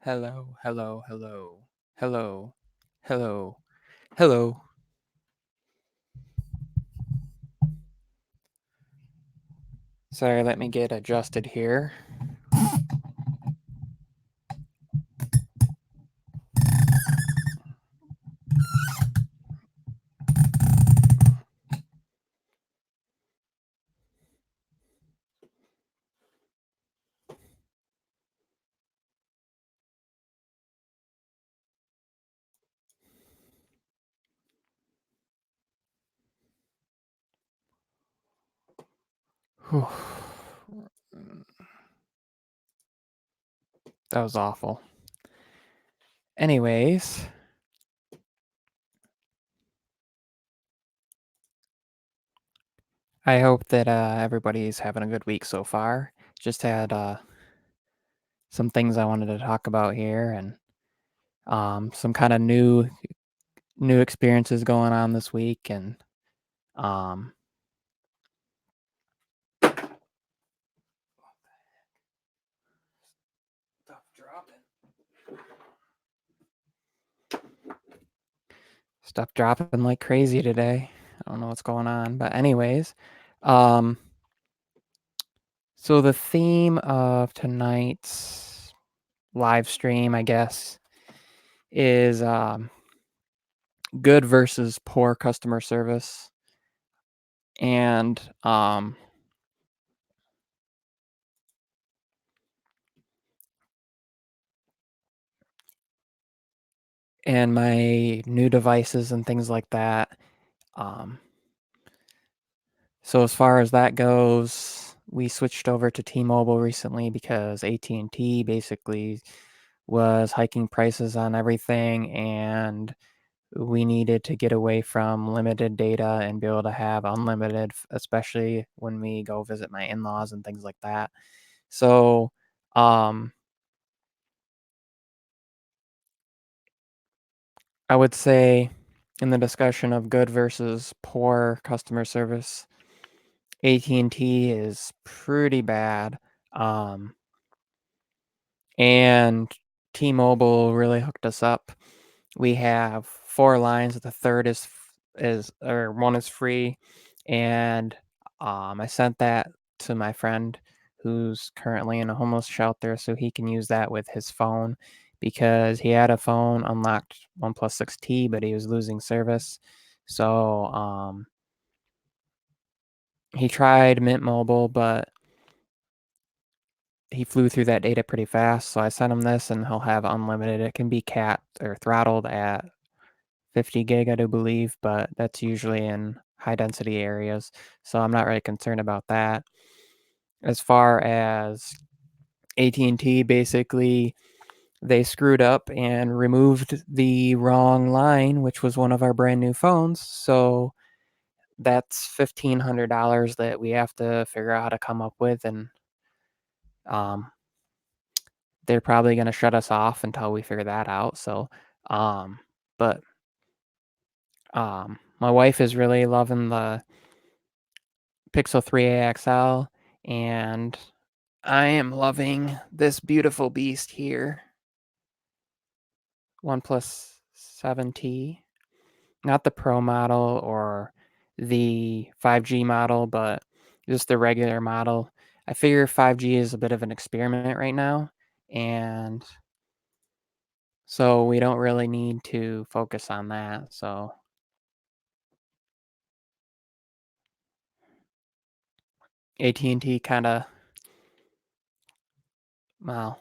Hello, hello, hello, hello, hello, hello. Sorry, let me get adjusted here. Whew. That was awful. Anyways, I hope that everybody's having a good week so far. Just had some things I wanted to talk about here, and some kind of new experiences going on this week, and um, stuff dropping. Stuff dropping like crazy today. I don't know what's going on, but anyways, um, so the theme of tonight's live stream, I guess, is good versus poor customer service, and my new devices and things like that. Um, so as far as that goes, we switched over to T-Mobile recently because AT&T basically was hiking prices on everything, and we needed to get away from limited data and be able to have unlimited, especially when we go visit my in-laws and things like that. So, um, I would say in the discussion of good versus poor customer service, AT&T is pretty bad. Um, and T-Mobile really hooked us up. We have 4 lines, the third or one is free, and, I sent that to my friend who's currently in a homeless shelter so he can use that with his phone because he had a phone unlocked OnePlus 6T, but he was losing service. So, he tried Mint Mobile, but he flew through that data pretty fast, so I sent him this and he'll have unlimited. It can be capped or throttled at 50 gig, I do believe, but that's usually in high density areas. So I'm not really concerned about that. As far as AT&T, basically, they screwed up and removed the wrong line, which was one of our brand new phones. So that's $1,500 that we have to figure out how to come up with. And um, they're probably going to shut us off until we figure that out. So, um, but my wife is really loving the Pixel 3a XL, and I am loving this beautiful beast here, OnePlus 7T. Not the Pro model or the 5G model, but just the regular model. I figure 5G is a bit of an experiment right now, and so we don't really need to focus on that. So AT&T kind of, well,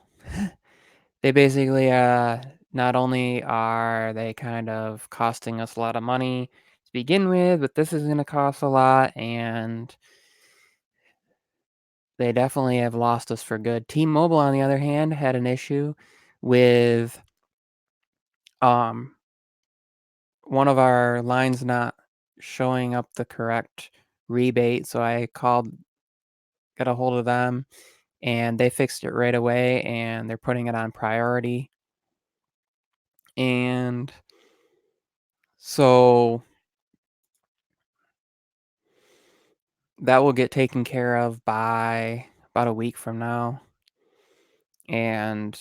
they basically, not only are they kind of costing us a lot of money to begin with, but this is going to cost a lot, and they definitely have lost us for good. T-Mobile, on the other hand, had an issue with um, one of our lines not showing up the correct rebate, so I got a hold of them, and they fixed it right away, and they're putting it on priority. And so that will get taken care of by about a week from now, and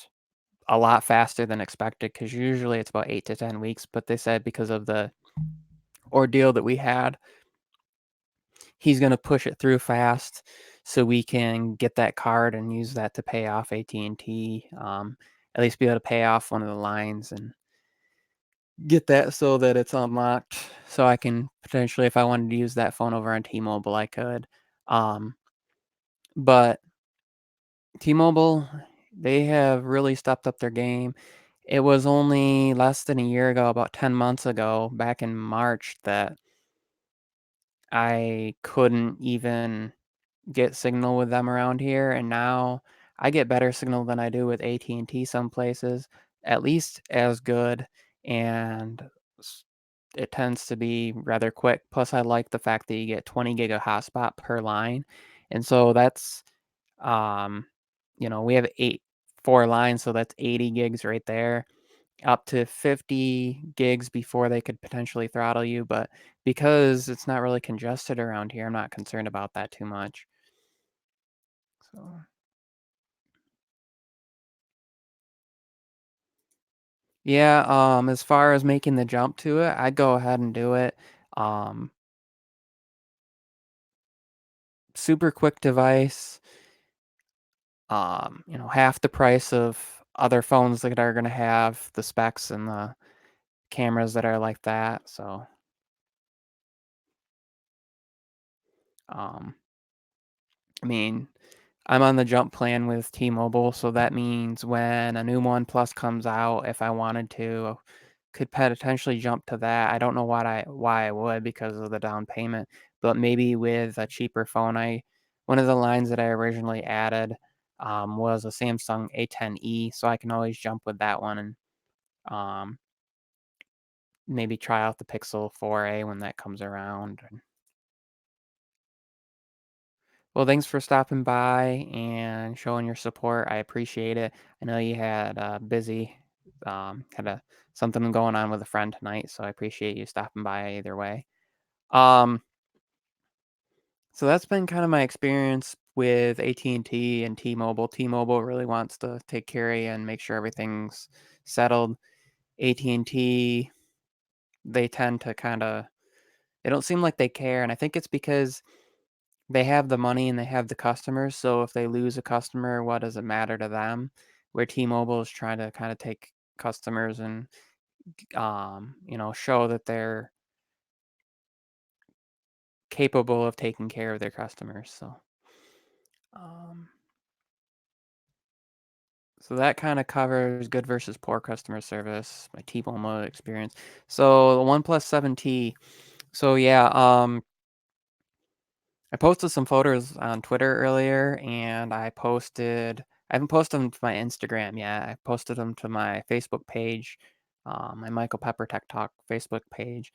a lot faster than expected because usually it's about 8 to 10 weeks, but they said because of the ordeal that we had, he's gonna push it through fast so we can get that card and use that to pay off AT&T, at least be able to pay off one of the lines and get that so that it's unlocked so I can potentially, if I wanted to use that phone over on T-Mobile, I could. Um, but T-Mobile, they have really stepped up their game. It was only less than a year ago, about 10 months ago, back in March, that I couldn't even get signal with them around here, and now I get better signal than I do with AT&T some places, at least as good, and s it tends to be rather quick. Plus, I like the fact that you get 20 gig of hotspot per line, and so that's, um, we have 4 lines, so that's 80 gigs right there, up to 50 gigs before they could potentially throttle you, but because it's not really congested around here, I'm not concerned about that too much. So, yeah, as far as making the jump to it, I'd go ahead and do it. Um, Super quick device, half the price of other phones that are gonna have the specs and the cameras that are like that. So, um, I mean, I'm on the jump plan with T-Mobile, so that means when a new OnePlus comes out, if I wanted to, could potentially jump to that. I don't know why I would because of the down payment, but maybe with a cheaper phone. I One of the lines that I originally added was a Samsung A10e, so I can always jump with that one and um, maybe try out the Pixel 4a when that comes around. Well, thanks for stopping by and showing your support. I appreciate it. I know you had busy, had a something going on with a friend tonight, so I appreciate you stopping by either way. Um, so that's been kind of my experience with AT&T and T-Mobile. T-Mobile really wants to take care of you and make sure everything's settled. AT&T, they tend to kind of, they don't seem like they care, and I think it's because they have the money and they have the customers, so if they lose a customer, what does it matter to them? Where T-Mobile is trying to kinda take customers and, show that they're capable of taking care of their customers, um, so that kinda covers good versus poor customer service, my T-Mobile experience. So, the OnePlus 7T. So, yeah, I posted some photos on Twitter earlier, and I haven't posted them to my Instagram yet. I posted them to my Facebook page, my Michael Pepper Tech Talk Facebook page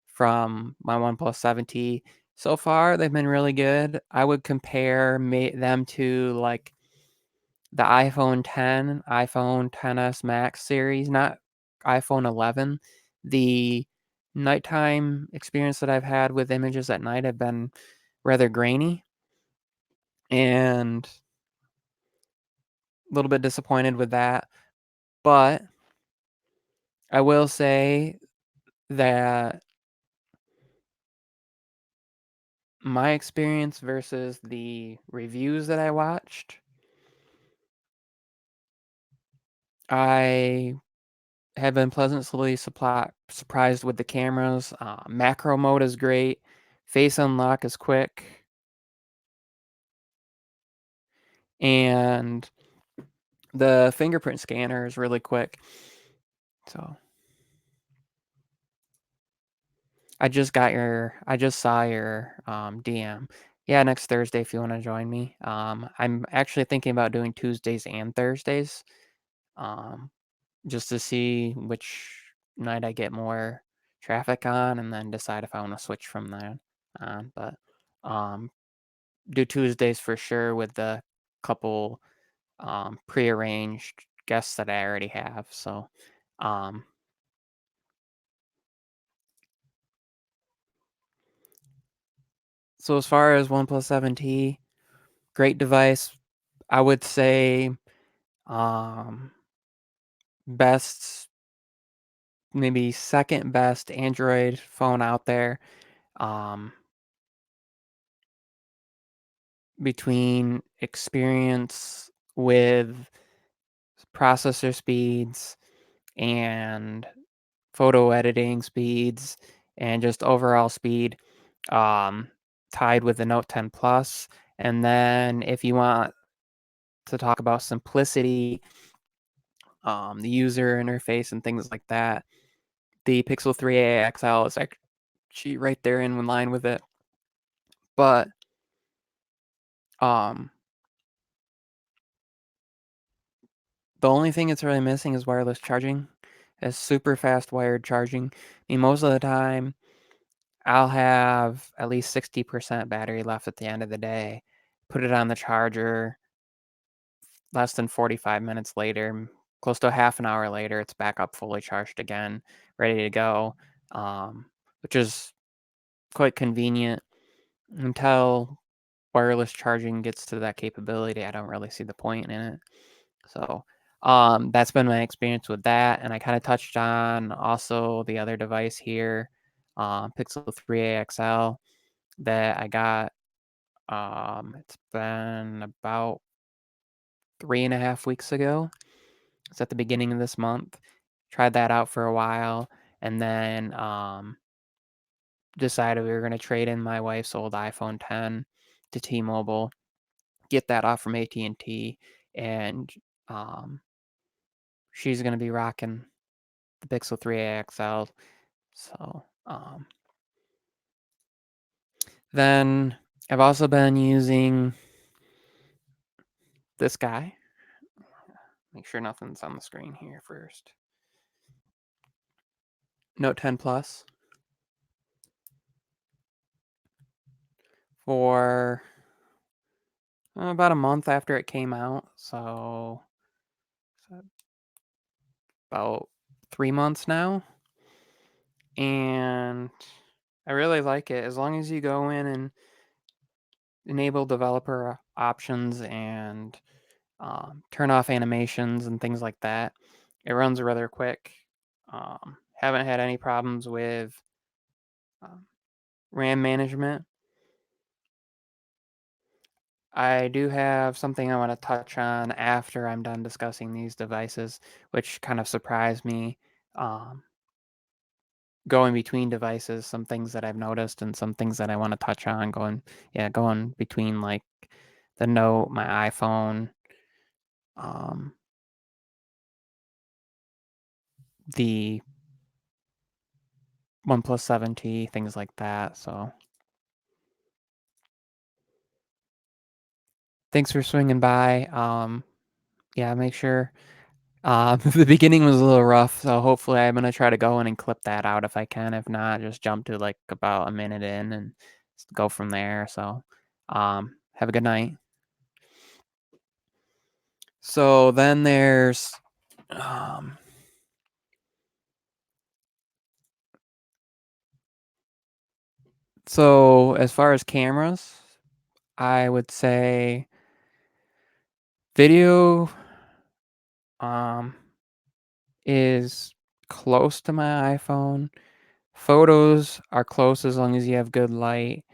from my OnePlus 7T. So far, they've been really good. I would compare them to like the iPhone 10, iPhone 10s Max series, not iPhone 11. The nighttime experience that I've had with images at night have been rather grainy and a little bit disappointed with that. But I will say that my experience versus the reviews that I watched, I have been pleasantly surprised with the cameras. Macro mode is great. Face unlock is quick. And the fingerprint scanner is really quick. So I just saw your DM. Yeah, next Thursday if you want to join me. I'm actually thinking about doing Tuesdays and Thursdays, um, just to see which night I get more traffic on, and then decide if I want to switch from that on. But um, do Tuesdays for sure with the couple prearranged guests that I already have. Um, so as far as OnePlus 7T, great device. I would say, um, best, maybe second best Android phone out there. Um, between experience with processor speeds and photo editing speeds and just overall speed, um, tied with the Note 10 Plus. And then if you want to talk about simplicity, the user interface and things like that, the Pixel 3a XL is actually right there in line with it. But um, the only thing it's really missing is wireless charging. It's super fast wired charging. I mean, most of the time, I'll have at least 60% battery left at the end of the day. Put it on the charger, less than 45 minutes later, close to a half an hour later, it's back up fully charged again, ready to go, which is quite convenient. Until wireless charging gets to that capability, I don't really see the point in it. So, that's been my experience with that, and I kinda touched on also the other device here, Pixel 3a XL that I got, it's been about 3.5 weeks ago. It's at the beginning of this month. Tried that out for a while, and then, decided we were gonna trade in my wife's old iPhone 10 to T-Mobile, get that off from AT&T, and, um, she's gonna be rocking the Pixel 3a XL. So, then I've also been using this guy. Make sure nothing's on the screen here first. Note 10 Plus for about a month after it came out. So about 3 months now. And I really like it. As long as you go in and enable developer options and turn off animations and things like that, it runs rather quick. Haven't had any problems with um, RAM management. I do have something I want to touch on after I'm done discussing these devices, which kind of surprised me. Um, Going between devices, some things that I've noticed and some things that I want to touch on. Going between like the Note, my iPhone, um, the OnePlus 7T, things like that. So thanks for swinging by. Yeah, make sure. The beginning was a little rough, so hopefully I'm gonna try to go in and clip that out if I can. If not, just jump to like about a minute in and go from there. So, have a good night. So then there's, um, so as far as cameras, I would say video, um, is close to my iPhone. Photos are close as long as you have good light.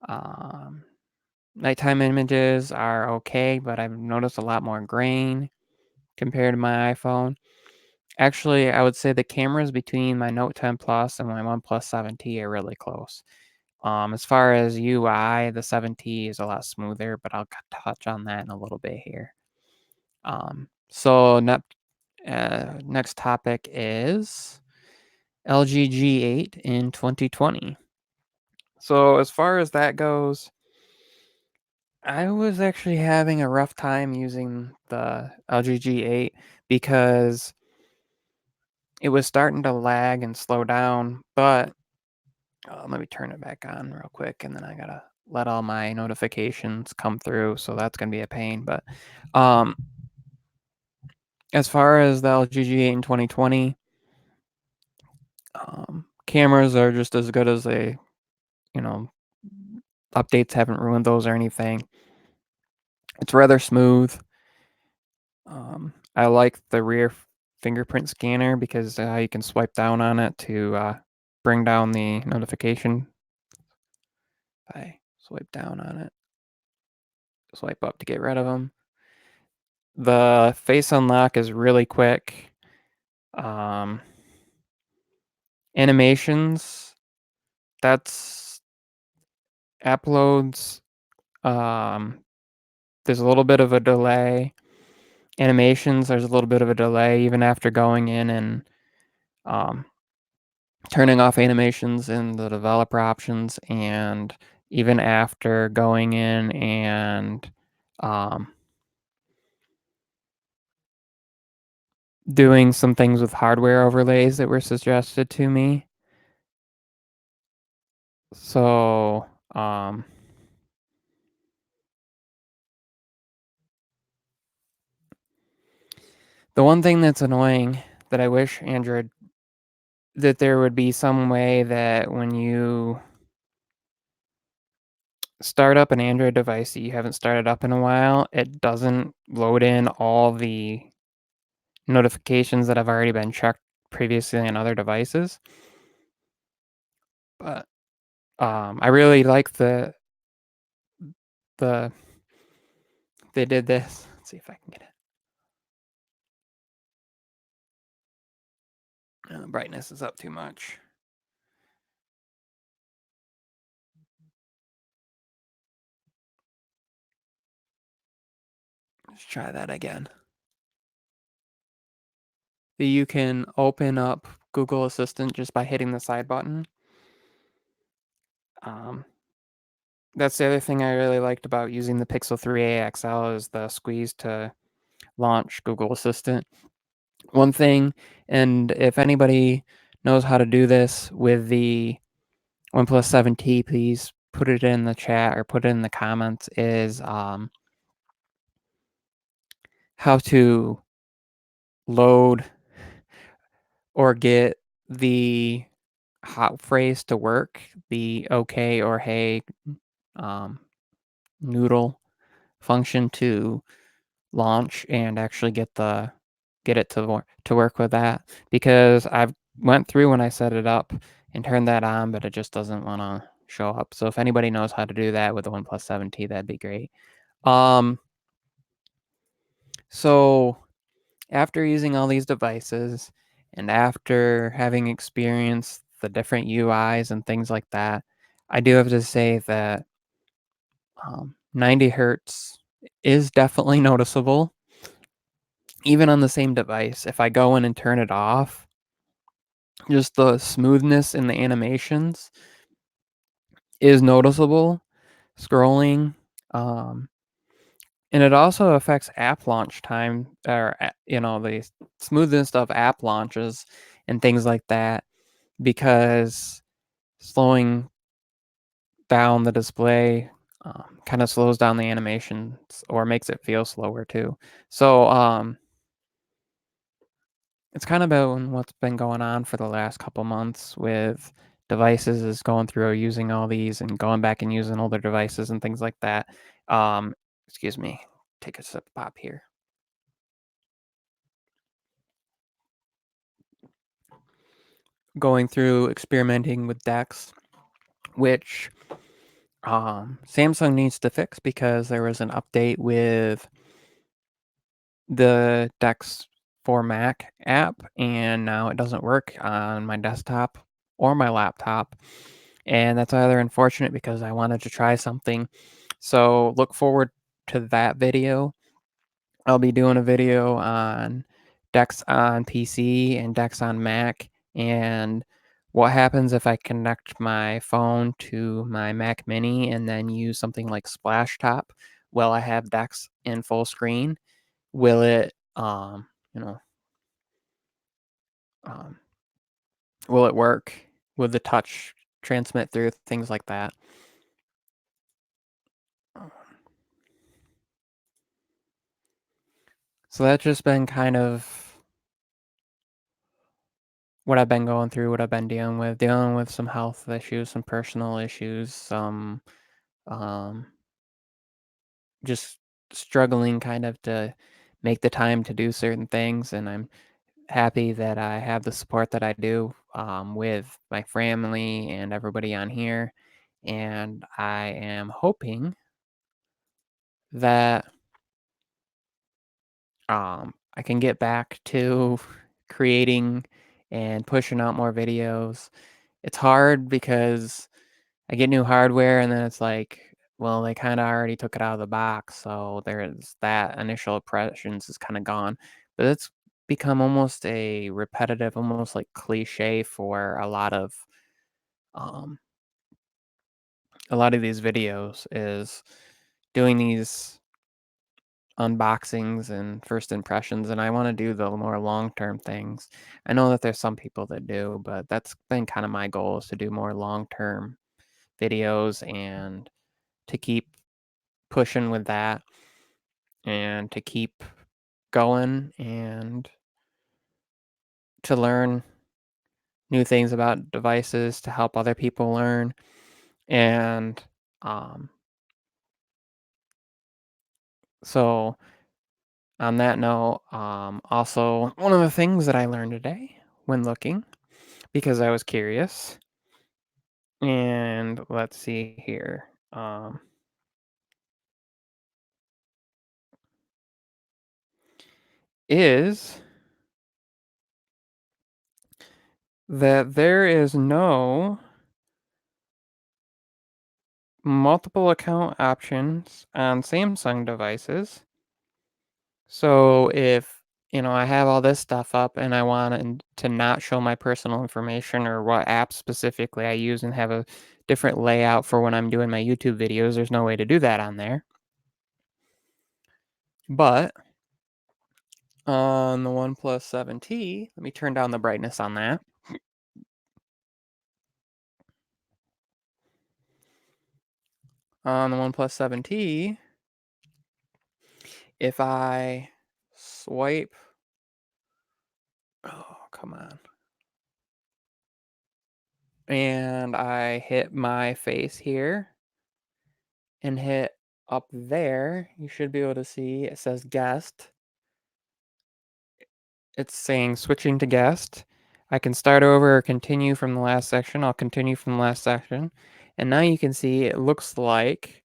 Um, Nighttime images are okay, but I've noticed a lot more grain compared to my iPhone. Actually, I would say the cameras between my Note 10 Plus and my OnePlus 7T are really close. As far as UI, the 7T is a lot smoother, but I'll touch on that in a little bit here. Next topic is LG G8 in 2020. So as far as that goes, I was actually having a rough time using the LG G8 because it was starting to lag and slow down, but let me turn it back on real quick, and then I gotta let all my notifications come through, so that's gonna be a pain. But um, as far as the LG G8 in 2020, cameras are just as good as you know, updates haven't ruined those or anything. It's rather smooth. I like the rear fingerprint scanner because you can swipe down on it to bring down the notification. I swipe down on it, swipe up to get rid of them. The face unlock is really quick. Animations, that's uploads. There's a little bit of a delay. Animations, there's a little bit of a delay even after going in and um, turning off animations in the developer options, and even after going in and um, doing some things with hardware overlays that were suggested to me. So, the one thing that's annoying that I wish Android, that there would be some way that when you start up an Android device that you haven't started up in a while, it doesn't load in all the notifications that have already been checked previously on other devices. But I really like the they did this. Let's see if I can get it. Brightness is up too much. Let's try that again. You can open up Google Assistant just by hitting the side button. That's the other thing I really liked about using the Pixel 3a XL is the squeeze to launch Google Assistant. One thing, and if anybody knows how to do this with the OnePlus 7T, please put it in the chat or put it in the comments, is how to load or get the hot phrase to work, the okay or hey noodle function to launch and actually get it to work with that, because I've went through when I set it up and turned that on, but it just doesn't want to show up. So if anybody knows how to do that with the OnePlus 7T, that'd be great. So after using all these devices and after having experienced the different UIs and things like that, I do have to say that 90 hertz is definitely noticeable. Even on the same device, if I go in and turn it off, just the smoothness in the animations is noticeable scrolling. And it also affects app launch time, or the smoothness of app launches and things like that, because slowing down the display kind of slows down the animations or makes it feel slower too. So it's kind of been what's been going on for the last couple months with devices, is going through using all these and going back and using older devices and things like that. Excuse me, take a sip of pop here. Going through experimenting with DeX, which Samsung needs to fix because there was an update with the DeX for Mac app, and now it doesn't work on my desktop or my laptop. And that's rather unfortunate because I wanted to try something. So look forward to that video. I'll be doing a video on DeX on PC and DeX on Mac, and what happens if I connect my phone to my Mac Mini and then use something like Splashtop while I have DeX in full screen. Will it, you know, um, will it work? Will the touch transmit through, things like that? So that's just been kind of what I've been going through, what I've been dealing with some health issues, some personal issues, some um, just struggling kind of to make the time to do certain things. And I'm happy that I have the support that I do with my family and everybody on here. And I am hoping that I can get back to creating and pushing out more videos. It's hard because I get new hardware and then it's like, well, they kind of already took it out of the box, so there's that initial impressions is kind of gone. But it's become almost a repetitive, almost like cliche for um a lot of these videos is doing these unboxings and first impressions, and I want to do the more long-term things. I know that there's some people that do, but that's been kind of my goal is to do more long-term videos and to keep pushing with that and to keep going and to learn new things about devices to help other people learn. And um, so, on that note, also, one of the things that I learned today when looking, because I was curious, and let's see here, is that there is no multiple account options on Samsung devices. So if, I have all this stuff up and I want to not show my personal information or what app specifically I use and have a different layout for when I'm doing my YouTube videos, there's no way to do that on there. But on the OnePlus 7T, let me turn down the brightness on that. On the OnePlus 7T, if I swipe, oh, come on, and I hit my face here and hit up there, you should be able to see it says guest. It's saying switching to guest. I can start over or continue from the last section. I'll continue from the last section. And now you can see it looks like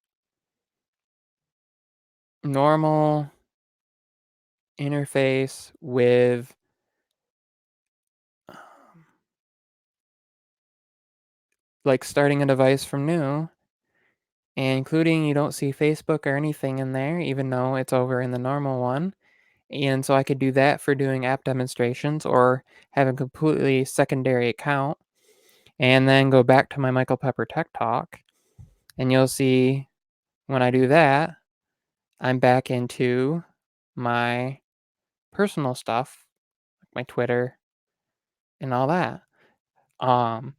normal interface with um, like starting a device from new, and including you don't see Facebook or anything in there, even though it's over in the normal one. And so I could do that for doing app demonstrations or have a completely secondary account and then go back to my Michael Pepper Tech Talk. And you'll see when I do that, I'm back into my personal stuff, my Twitter and all that. Um,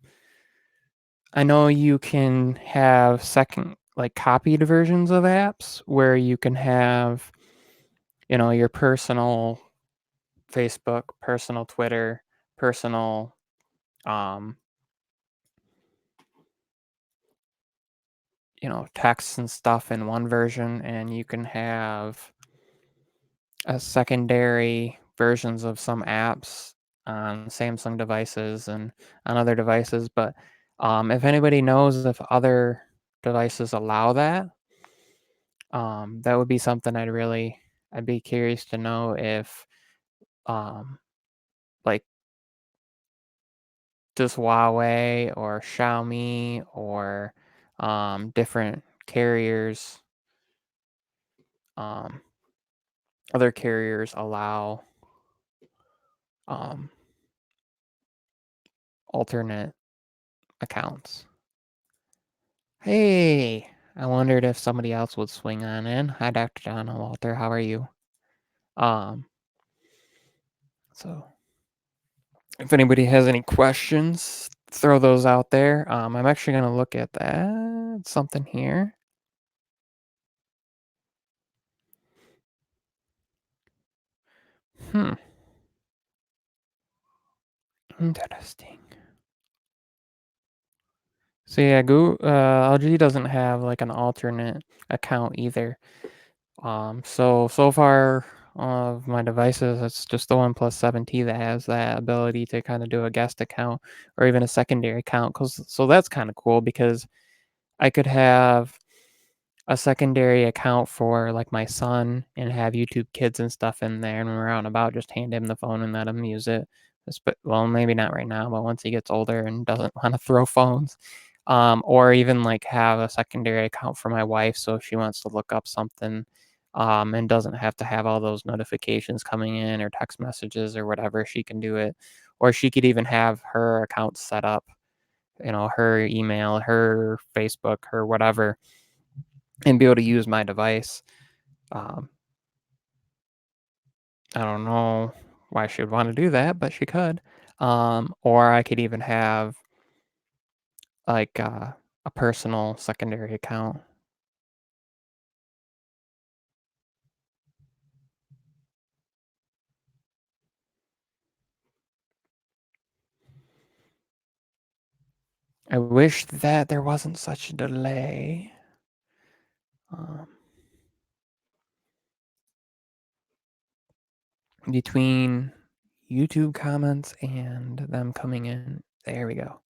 I know you can have second, like copied versions of apps where you can have, your personal Facebook, personal Twitter, personal, um, texts and stuff in one version, and you can have a secondary versions of some apps on Samsung devices and on other devices. But if anybody knows if other devices allow that, that would be something I'd be curious to know if um, like just Huawei or Xiaomi or different carriers, um, other carriers allow um, alternate accounts. Hey, I wondered if somebody else would swing on in. Hi, Dr. John and Walter. How are you? Um, so if anybody has any questions, throw those out there. I'm actually going to look at that something here. Hmm. Interesting. So yeah, LG doesn't have like an alternate account either. So far of my devices. It's just the OnePlus 7T that has that ability to kind of do a guest account or even a secondary account. Cause so that's kind of cool because I could have a secondary account for like my son and have YouTube Kids and stuff in there. And when we're out and about, just hand him the phone and let him use it. Well, maybe not right now, but once he gets older and doesn't want to throw phones, or even like have a secondary account for my wife, so if she wants to look up something, and doesn't have to have all those notifications coming in or text messages or whatever, she can do it, or she could even have her account set up, her email, her Facebook, her whatever, and be able to use my device. Um, I don't know why she would want to do that, but she could. Or I could even have like a personal secondary account. I wish that there wasn't such a delay um, between YouTube comments and them coming in. There we go.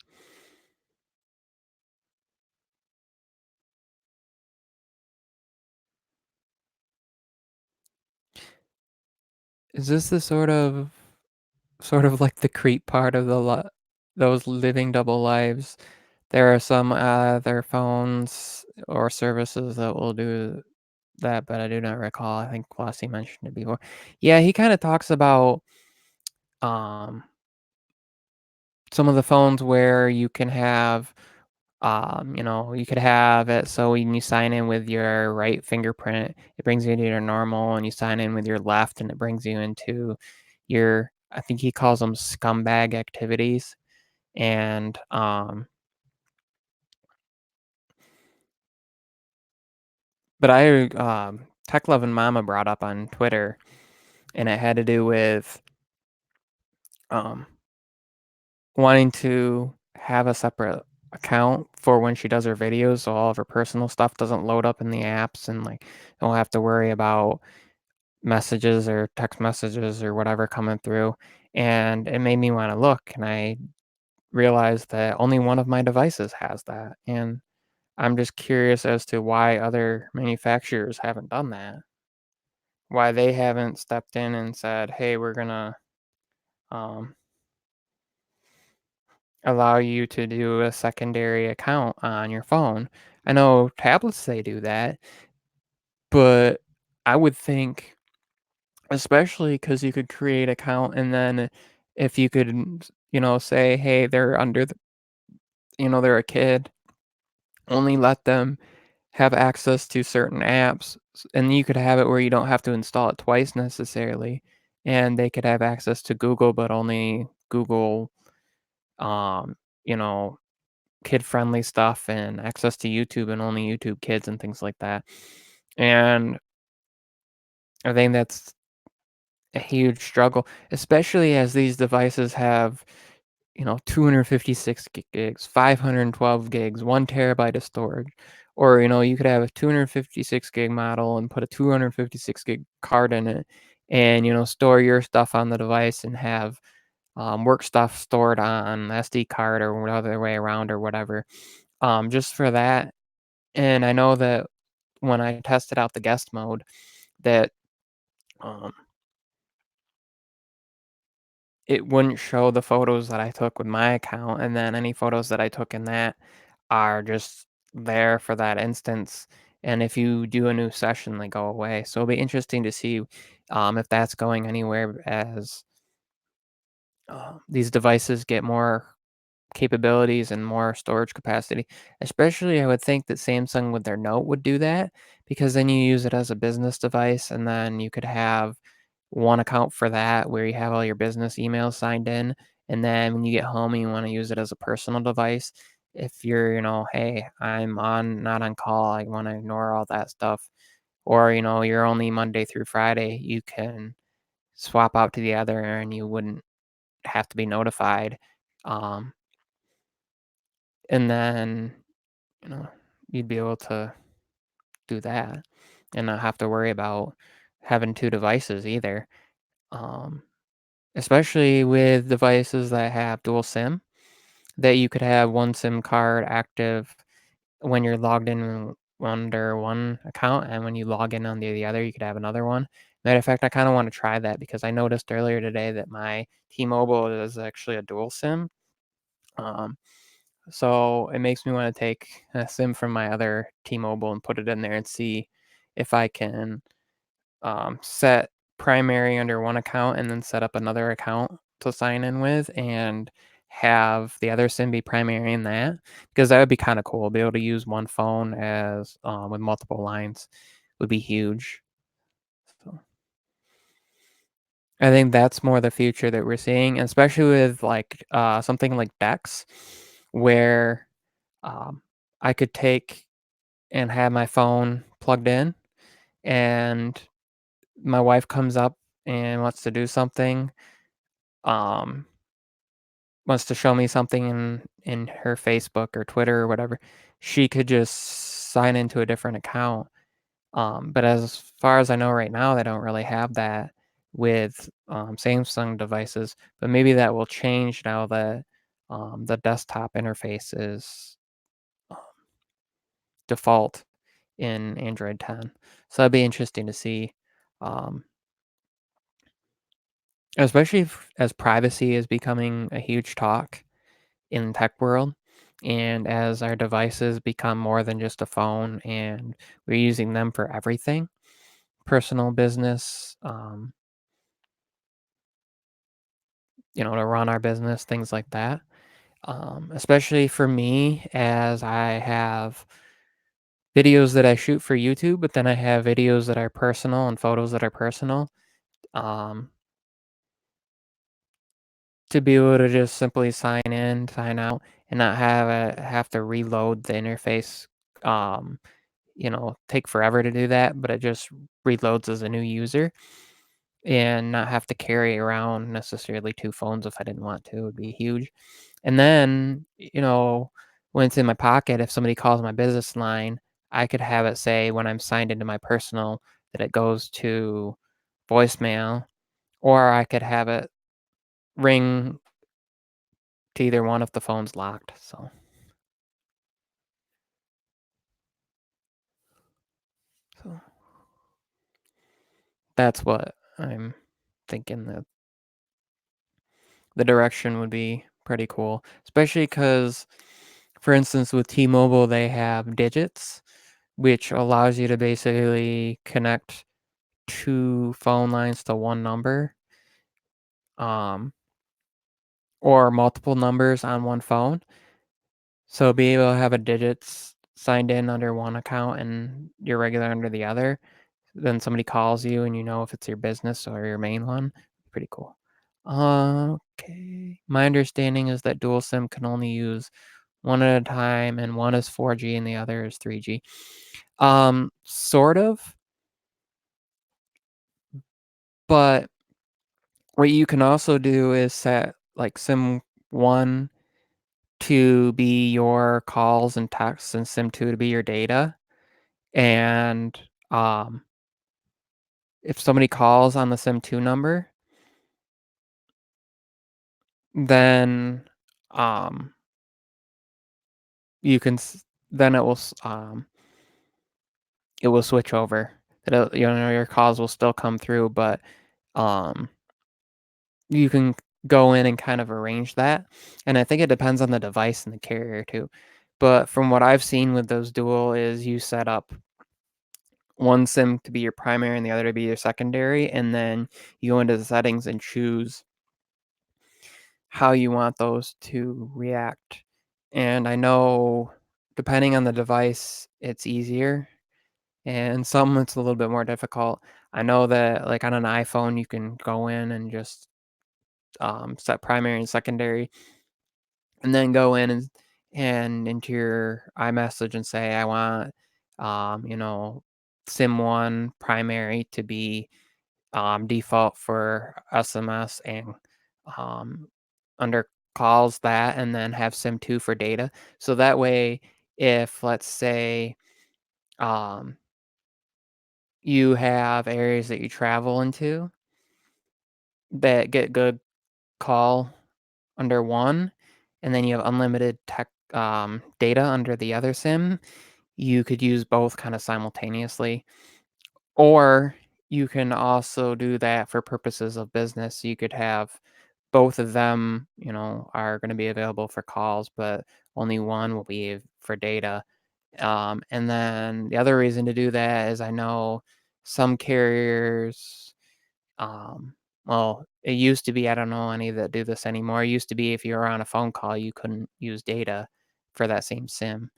Is this the sort of like the creep part of those living double lives? There are some other phones or services that will do that, but I do not recall. I think Flossie mentioned it before. Yeah, he kind of talks about um, some of the phones where you can have, you could have it so when you sign in with your right fingerprint, it brings you to your normal, and you sign in with your left, and it brings you into your, I think he calls them scumbag activities. And but Tech Love and Mama brought up on Twitter, and it had to do with um wanting to have a separate account for when she does her videos, so all of her personal stuff doesn't load up in the apps, and like don't have to worry about messages or text messages or whatever coming through. And it made me want to look, and I realized that only one of my devices has that. And I'm just curious as to why other manufacturers haven't done that. Why they haven't stepped in and said, "Hey, we're gonna um, allow you to do a secondary account on your phone." I know tablets they do that, but I would think, especially because you could create account and then if you could, say, hey, they're they're a kid, only let them have access to certain apps, and you could have it where you don't have to install it twice necessarily, and they could have access to Google, but only Google, um, you know, kid-friendly stuff, and access to YouTube and only YouTube Kids and things like that. And I think that's a huge struggle, especially as these devices have, 256 gigs, 512 gigs, 1 terabyte of storage. Or, you could have a 256 gig model and put a 256 gig card in it and, store your stuff on the device and have work stuff stored on SD card or other way around or whatever. Just for that. And I know that when I tested out the guest mode, that um, it wouldn't show the photos that I took with my account, and then any photos that I took in that are just there for that instance, and if you do a new session, they go away. So it'll be interesting to see, if that's going anywhere as, these devices get more capabilities and more storage capacity. Especially, I would think that Samsung with their Note would do that because then you use it as a business device and then you could have one account for that where you have all your business emails signed in. And then when you get home and you want to use it as a personal device, if you're, hey, I'm not on call, I want to ignore all that stuff. Or, you're only Monday through Friday, you can swap out to the other and you wouldn't have to be notified. Um, and then you know, you'd be able to do that and not have to worry about having 2 devices either, um, especially with devices that have dual SIM, that you could have 1 SIM card active when you're logged in under one account, and when you log in on the other, you could have another one. Matter of fact, I kinda wanna try that because I noticed earlier today that my T-Mobile is actually a dual SIM, um, so it makes me wanna take a SIM from my other T-Mobile and put it in there and see if I can set primary under one account and then set up another account to sign in with and have the other SIM be primary in that because that would be kind of cool. Be able to use one phone as with multiple lines would be huge. So I think that's more the future that we're seeing, especially with like something like Dex, where um, I could take and have my phone plugged in, and my wife comes up and wants to do something, um, wants to show me something in her Facebook or Twitter or whatever, she could just sign into a different account. But as far as I know right now, they don't really have that with Samsung devices. But maybe that will change now that the desktop interface is uh, default in Android 10. So that'd be interesting to see, um, especially as privacy is becoming a huge talk in tech world, and as our devices become more than just a phone and we're using them for everything, personal business, to run our business, things like that. Especially for me, as I have videos that I shoot for YouTube, but then I have videos that are personal and photos that are personal. um, to be able to just simply sign in, sign out, and not have to reload the interface, um, take forever to do that, but it just reloads as a new user and not have to carry around necessarily 2 phones if I didn't want to, would be huge. And then, when it's in my pocket, if somebody calls my business line, I could have it say when I'm signed into my personal that it goes to voicemail, or I could have it ring to either one if the phone's locked, so that's what I'm thinking that the direction would be pretty cool, especially because, for instance, with T-Mobile, they have digits, which allows you to basically connect 2 phone lines to 1 number, um, or multiple numbers on 1 phone. So be able to have a digits signed in under 1 account and your regular under the other, then somebody calls you and you know if it's your business or your main one. Pretty cool. Okay. My understanding is that dual SIM can only use one at a time, and one is 4G and the other is 3G. Sort of, but what you can also do is set like SIM 1 to be your calls and texts and SIM 2 to be your data. And if somebody calls on the SIM 2 number, then um, you can then it will switch over. Your calls will still come through, but um, you can go in and kind of arrange that. And I think it depends on the device and the carrier too. But from what I've seen with those dual is you set up one SIM to be your primary and the other to be your secondary, and then you go into the settings and choose how you want those to react. And I know depending on the device, it's easier, and some it's a little bit more difficult. I know that like on an iPhone, you can go in and just set primary and secondary, and then go in and into your iMessage and say, I want, SIM one primary to be default for SMS, and um, under calls that, and then have SIM 2 for data. So that way, if let's say, um, you have areas that you travel into that get good call under one, and then you have unlimited data under the other SIM. You could use both kind of simultaneously, or you can also do that for purposes of business. You could have both of them, are going to be available for calls, but only one will be for data. And then the other reason to do that is I know some carriers, well, it used to be, I don't know any that do this anymore. It used to be if you were on a phone call, you couldn't use data for that same SIM.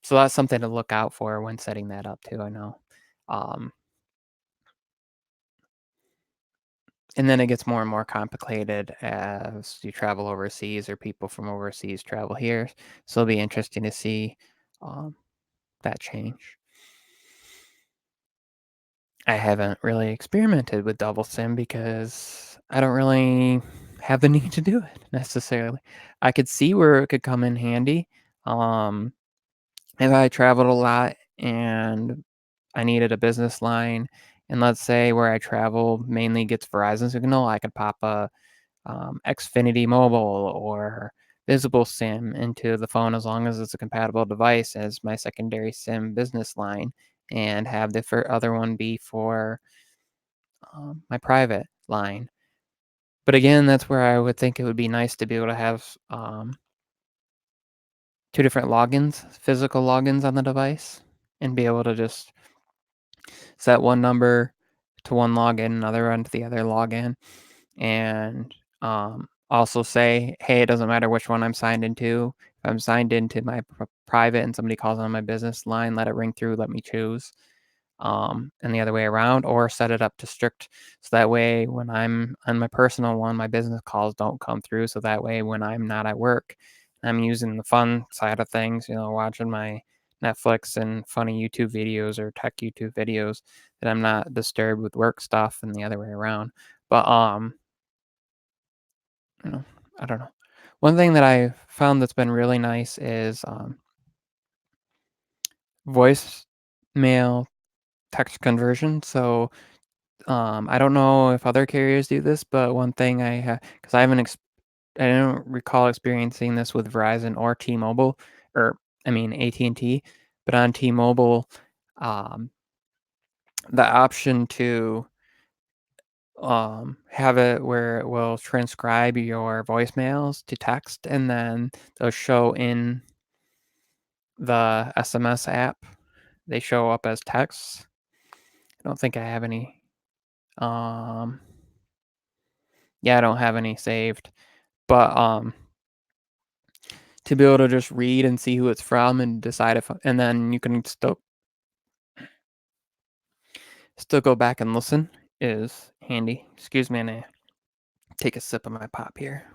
So that's something to look out for when setting that up too, I know. Um, and then it gets more and more complicated as you travel overseas or people from overseas travel here. So it'll be interesting to see um, that change. I haven't really experimented with double SIM because I don't really have the need to do it necessarily. I could see where it could come in handy. Um, if I traveled a lot and I needed a business line, and let's say where I travel mainly gets Verizon signal, I could pop a Xfinity Mobile or Visible SIM into the phone as long as it's a compatible device as my secondary SIM business line, and have the other one be for my private line. But again, that's where I would think it would be nice to be able to have two different logins, physical logins on the device, and be able to just set one number to one login, another one to the other login, and also say, hey, it doesn't matter which one I'm signed into. If I'm signed into my private and somebody calls on my business line, let it ring through, let me choose. And the other way around, or set it up to strict so that way when I'm on my personal one, my business calls don't come through. So that way when I'm not at work, I'm using the fun side of things, watching my Netflix and funny YouTube videos or tech YouTube videos, that I'm not disturbed with work stuff, and the other way around. But you know, I don't know. One thing that I found that's been really nice is voice mail text conversion. So I don't know if other carriers do this, but one thing I have, because I don't recall experiencing this with Verizon or T-Mobile, or I mean AT&T, but on T-Mobile, um, the option to have it where it will transcribe your voicemails to text, and then they'll show in the SMS app. They show up as texts. I don't think I have any. Um, yeah, I don't have any saved, but to be able to just read and see who it's from and decide if, and then you can still go back and listen is handy. Excuse me, and I take a sip of my pop here.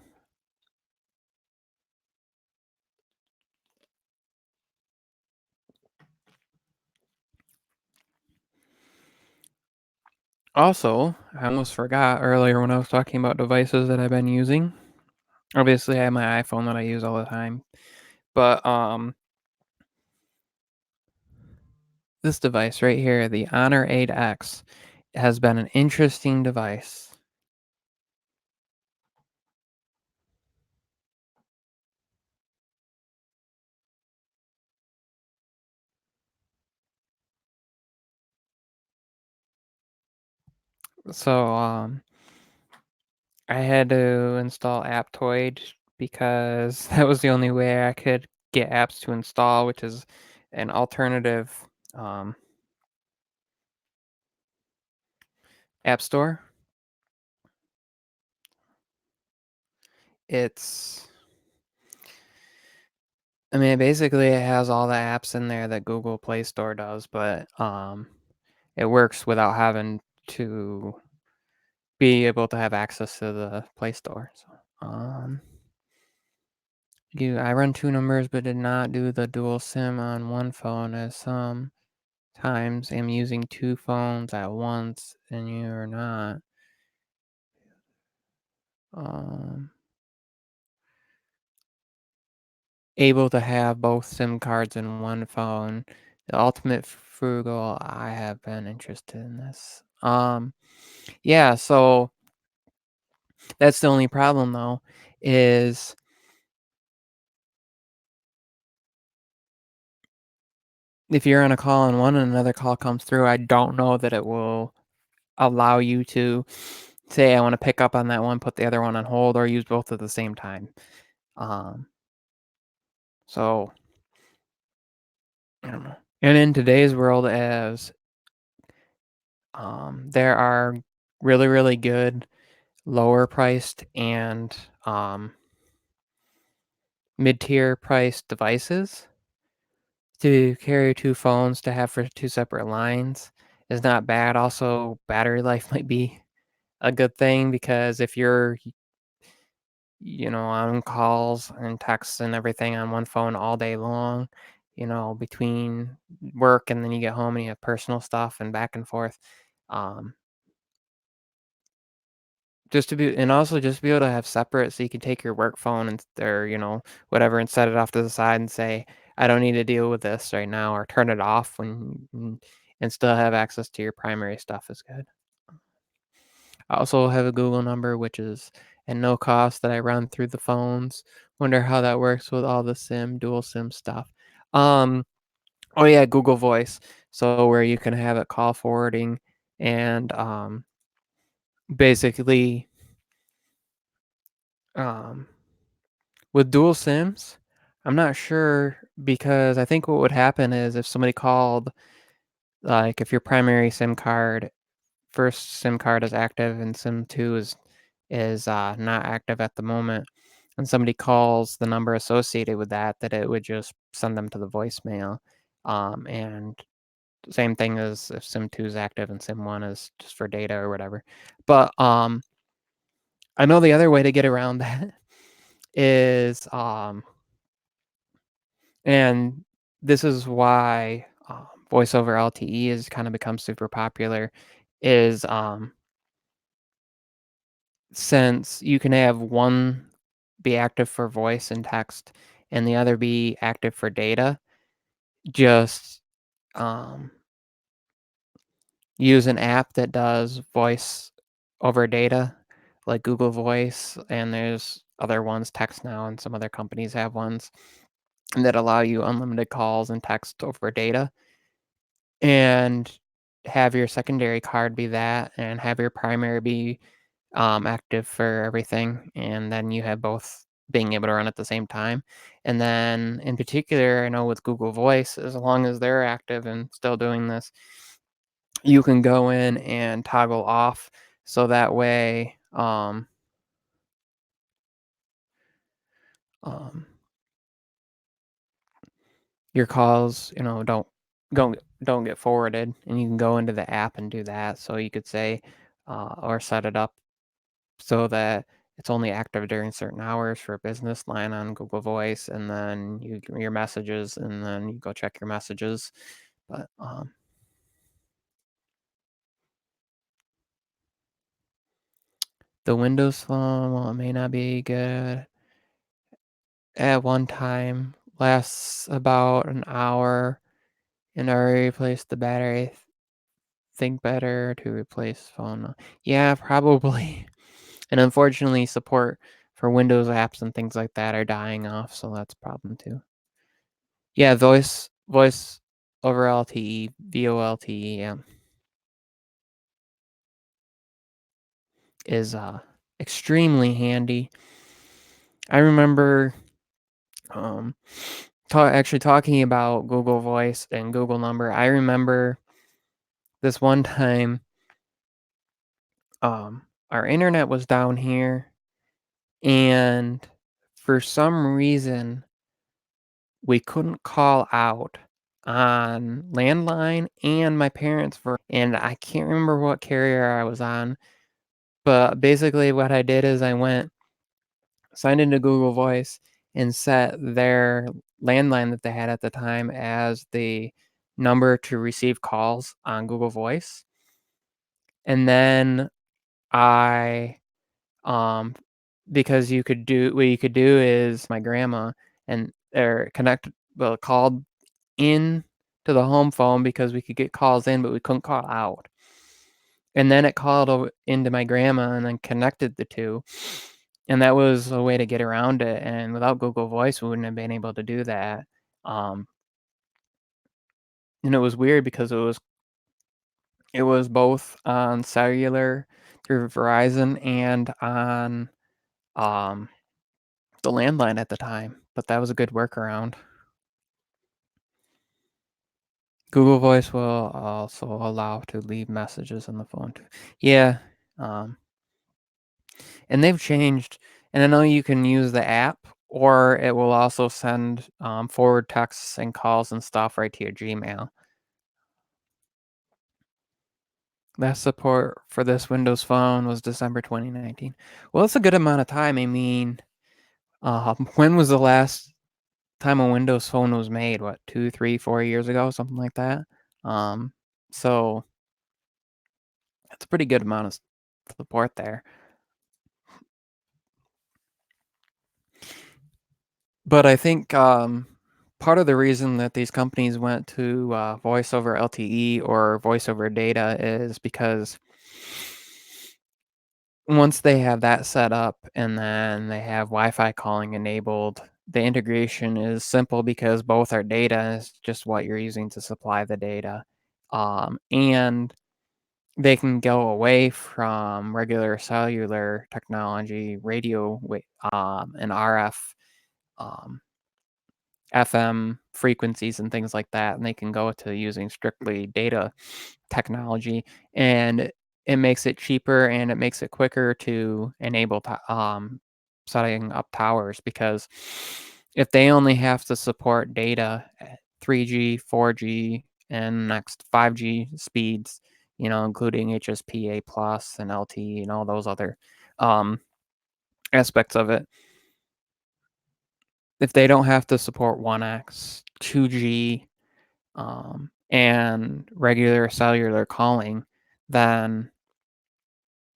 Also, I almost forgot earlier when I was talking about devices that I've been using. Obviously, I have my iPhone that I use all the time, but this device right here, the Honor 8X, has been an interesting device. So, I had to install Aptoid because that was the only way I could get apps to install, which is an alternative um, app store. It's, I mean, basically it has all the apps in there that Google Play Store does, but it works without having to be able to have access to the Play Store. So, I run two numbers, but did not do the dual SIM on one phone, as some times am using two phones at once, and you're not. Um, able to have both SIM cards in one phone. The ultimate frugal, I have been interested in this. Yeah, so that's the only problem though, is if you're on a call and one and another call comes through, I don't know that it will allow you to say, I want to pick up on that one, put the other one on hold, or use both at the same time. Um, so I don't know. And in today's world, as there are really, really good lower priced and mid-tier priced devices to carry two phones to have for two separate lines is not bad. Also, battery life might be a good thing because if you're, on calls and texts and everything on one phone all day long, between work and then you get home and you have personal stuff and back and forth. Um, just to be, and also just be able to have separate so you can take your work phone and or whatever and set it off to the side and say, I don't need to deal with this right now, or turn it off and still have access to your primary stuff is good. I also have a Google number, which is at no cost that I run through the phones. Wonder how that works with all the dual SIM stuff. Um, oh yeah, Google Voice. So where you can have it call forwarding and basically um, with dual SIMs, I'm not sure because I think what would happen is if somebody called, like if your primary SIM card first SIM card is active and SIM 2 is not active at the moment, and somebody calls the number associated with that, that it would just send them to the voicemail. And same thing as if SIM 2 is active and SIM 1 is just for data or whatever. But I know the other way to get around that is and this is why voice over LTE has kind of become super popular is since you can have one be active for voice and text and the other be active for data, just um, use an app that does voice over data, like Google Voice, and there's other ones, Text Now, and some other companies have ones that allow you unlimited calls and text over data, and have your secondary card be that, and have your primary be active for everything, and then you have both being able to run at the same time. And then in particular, I know with Google Voice, as long as they're active and still doing this, you can go in and toggle off so that way um, your calls, don't get forwarded, and you can go into the app and do that. So you could say or set it up so that it's only active during certain hours for a business line on Google Voice, and then your messages, and then you go check your messages. But the Windows Phone, well, it may not be good at one time. Lasts about an hour, and I replaced the battery. Think better to replace phone. Yeah, probably. And unfortunately, support for Windows apps and things like that are dying off, so that's a problem too. Yeah, voice over LTE, VoLTE, is extremely handy. I remember um actually talking about Google Voice and Google Number. I remember this one time our internet was down here, and for some reason we couldn't call out on landline and my parents' and I can't remember what carrier I was on, but basically what I did is I went, signed into Google Voice, and set their landline that they had at the time as the number to receive calls on Google Voice. And then I um because you could do what you could do is my grandma and or connect, well, called in to the home phone because we could get calls in, but we couldn't call out. And then it called over into my grandma and then connected the 2, and that was a way to get around it, and without Google Voice, we wouldn't have been able to do that. Um, and it was weird because it was both on cellular through Verizon and on, um, the landline at the time, but that was a good workaround. Google Voice will also allow to leave messages on the phone too. Yeah, um, and they've changed, and I know you can use the app, or it will also send, forward texts and calls and stuff right to your Gmail. Last support for this Windows Phone was December 2019. Well, it's a good amount of time. I mean, when was the last time a Windows Phone was made? What, 2, 3, 4 years ago, something like that? Um, so that's a pretty good amount of support there. But I think, part of the reason that these companies went to, voice over LTE or voice over data is because once they have that set up and then they have Wi-Fi calling enabled, the integration is simple because both are data, it's just what you're using to supply the data. And they can go away from regular cellular technology, and RF, um, FM frequencies and things like that, and they can go to using strictly data technology, and it makes it cheaper and it makes it quicker to enable setting up towers because if they only have to support data at 3G, 4G, and next 5G speeds, including HSPA plus and LTE and all those other um, aspects of it, if they don't have to support 1X, 2G, and regular cellular calling, then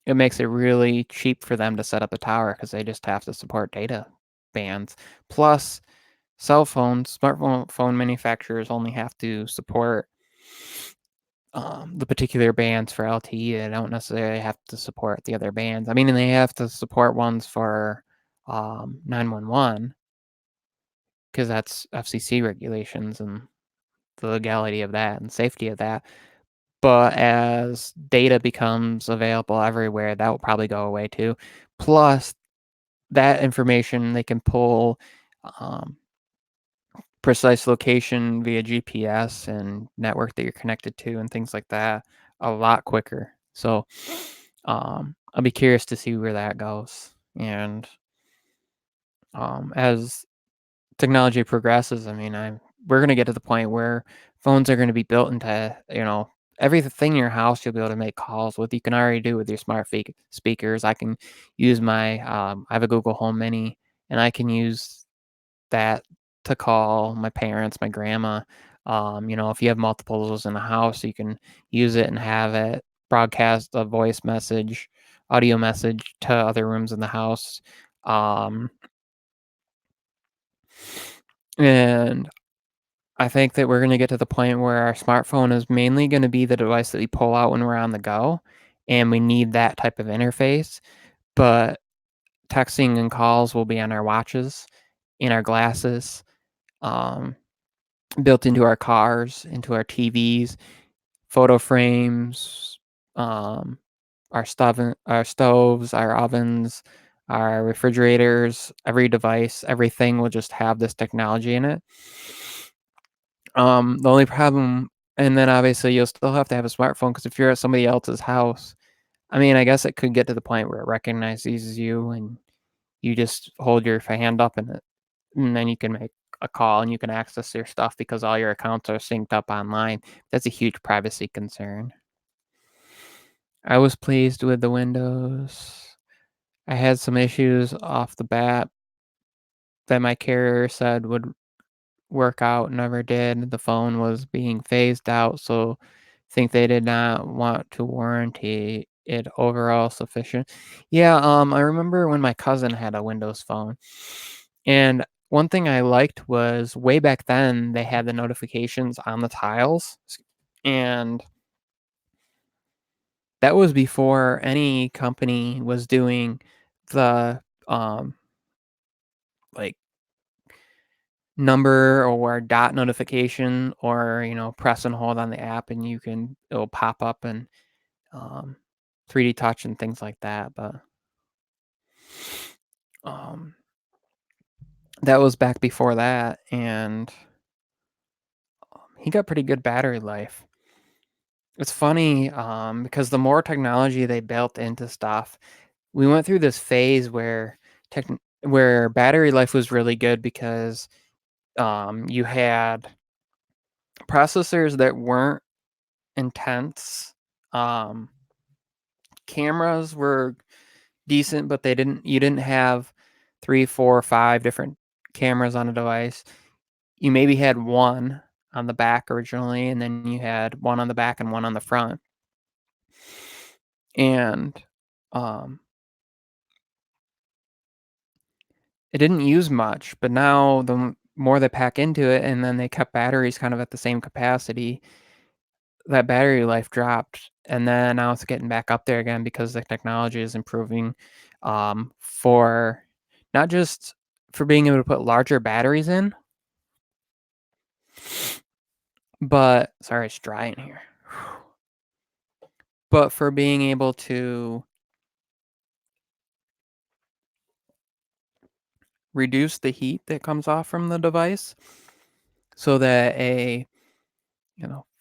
it makes it really cheap for them to set up a tower because they just have to support data bands. Plus, smartphone phone manufacturers only have to support the particular bands for LTE. They don't necessarily have to support the other bands. I mean, they have to support ones for 911 because that's FCC regulations and the legality of that and safety of that. But as data becomes available everywhere, that will probably go away too. Plus, that information they can pull um, precise location via GPS and network that you're connected to and things like that a lot quicker. So I'll be curious to see where that goes. And as technology progresses, I mean, we're gonna get to the point where phones are gonna be built into, everything in your house you'll be able to make calls with. You can already do with your speakers. I can use I have a Google Home Mini, and I can use that to call my parents, my grandma. If you have multiples in the house, you can use it and have it broadcast a audio message to other rooms in the house. Um, and I think that we're gonna get to the point where our smartphone is mainly gonna be the device that we pull out when we're on the go, and we need that type of interface, but texting and calls will be on our watches, in our glasses, um, built into our cars, into our TVs, photo frames, um, our stoves, our ovens, our refrigerators, every device, everything will just have this technology in it. The only problem and then obviously you'll still have to have a smartphone because if you're at somebody else's house, I mean, I guess it could get to the point where it recognizes you and you just hold your hand up in it, and then you can make a call and you can access your stuff because all your accounts are synced up online. That's a huge privacy concern. I was pleased with the Windows. I had some issues off the bat that my carrier said would work out, never did. The phone was being phased out, so think they did not want to warranty it overall sufficient. Yeah, I remember when my cousin had a Windows phone, and One thing I liked was way back then, they had the notifications on the tiles, and that was before any company was doing the, like, number or dot notification or, press and hold on the app and it'll pop up and, um, 3D touch and things like that, but, um, that was back before that, and he got pretty good battery life. It's funny, because the more technology they built into stuff, we went through this phase where battery life was really good because, you had processors that weren't intense, um, cameras were decent, but you didn't have 3, 4, 5 different cameras on a device. You maybe had 1 on the back originally, and then you had 1 on the back and 1 on the front, and, um, it didn't use much, but now more they pack into it and then they kept batteries kind of at the same capacity, that battery life dropped, and then now it's getting back up there again because the technology is improving, for not just for being able to put larger batteries in, but sorry, it's dry in here. But for being able to reduce the heat that comes off from the device so that a,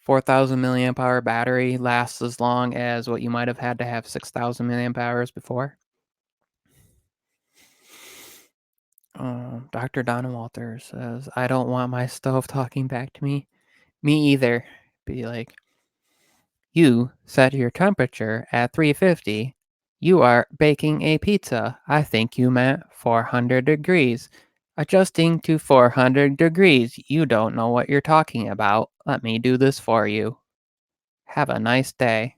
4,000 milliamp hour battery lasts as long as what you might have had to have 6,000 milliamp hours before. Dr. Donna Walters says, "I don't want my stove talking back to me." Me either. Be like, "You set your temperature at 350. You are baking a pizza. I think you meant 400 degrees. Adjusting to 400 degrees. You don't know what you're talking about. Let me do this for you. Have a nice day."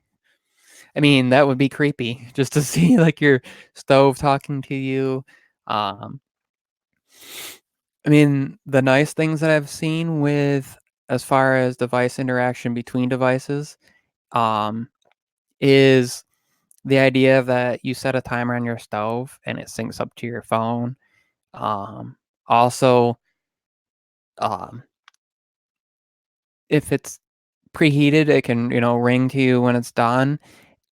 I mean, that would be creepy just to see, like, your stove talking to you. Um, I mean, the nice things that I've seen with as far as device interaction between devices, um, is the idea that you set a timer on your stove and it syncs up to your phone. Um, also, um, if it's preheated, it can, ring to you when it's done.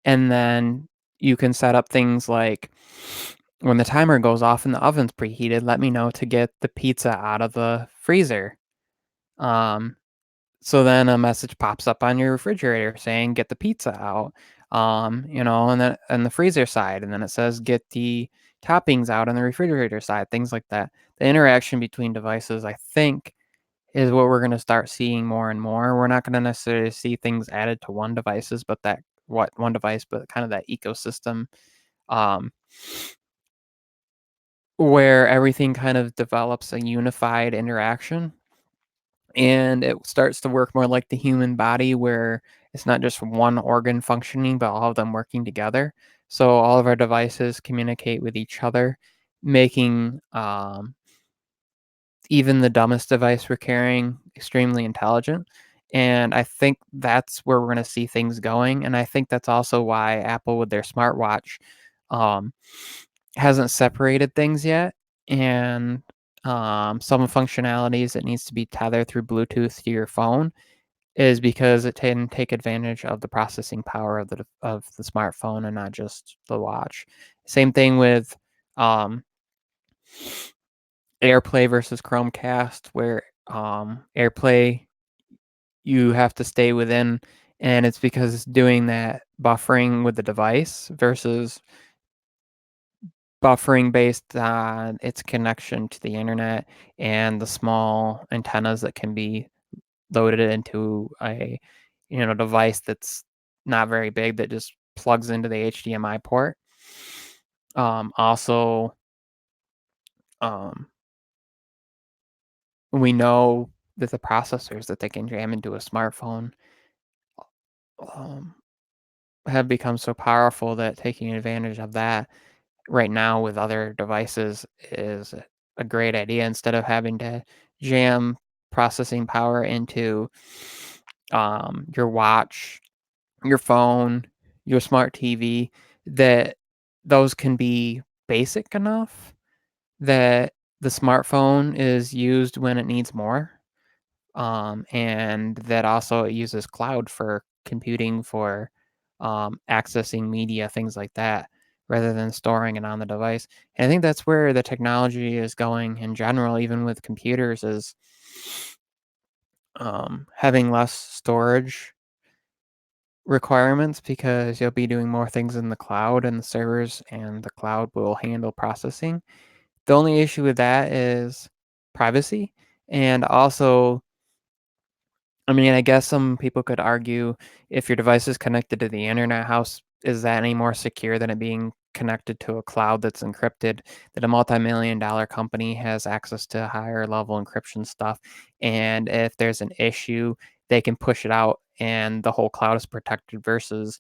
And then you can set up things like when the timer goes off and the oven's preheated, let me know to get the pizza out of the freezer. Um, so then a message pops up on your refrigerator saying get the pizza out. And then on the freezer side, and then it says get the toppings out on the refrigerator side, things like that. The interaction between devices, I think, is what we're going to start seeing more and more. We're not going to necessarily see things added to one device, but kind of that ecosystem, um, where everything kind of develops a unified interaction and it starts to work more like the human body where it's not just one organ functioning, but all of them working together. So all of our devices communicate with each other, making even the dumbest device we're carrying extremely intelligent. And I think that's where we're going to see things going. And I think that's also why Apple, with their smartwatch, um, hasn't separated things yet. And some functionalities that needs to be tethered through Bluetooth to your phone is because it can take advantage of the processing power of the smartphone and not just the watch. Same thing with um, AirPlay versus Chromecast, where AirPlay you have to stay within, and it's because it's doing that buffering with the device versus buffering based on its connection to the internet and the small antennas that can be loaded into a device that's not very big that just plugs into the HDMI port. Also, um, we know that the processors that they can jam into a smartphone um, have become so powerful that taking advantage of that right now with other devices is a great idea instead of having to jam processing power into your watch, your phone, your smart TV, that those can be basic enough that the smartphone is used when it needs more, and that also it uses cloud for computing, for accessing media, things like that, rather than storing it on the device. And I think that's where the technology is going in general, even with computers, is having less storage requirements because you'll be doing more things in the cloud and the servers and the cloud will handle processing. The only issue with that is privacy. And also, I mean, I guess some people could argue if your device is connected to the internet, is that any more secure than it being connected to a cloud that's encrypted, that a multi-million dollar company has access to higher level encryption stuff. And if there's an issue, they can push it out and the whole cloud is protected versus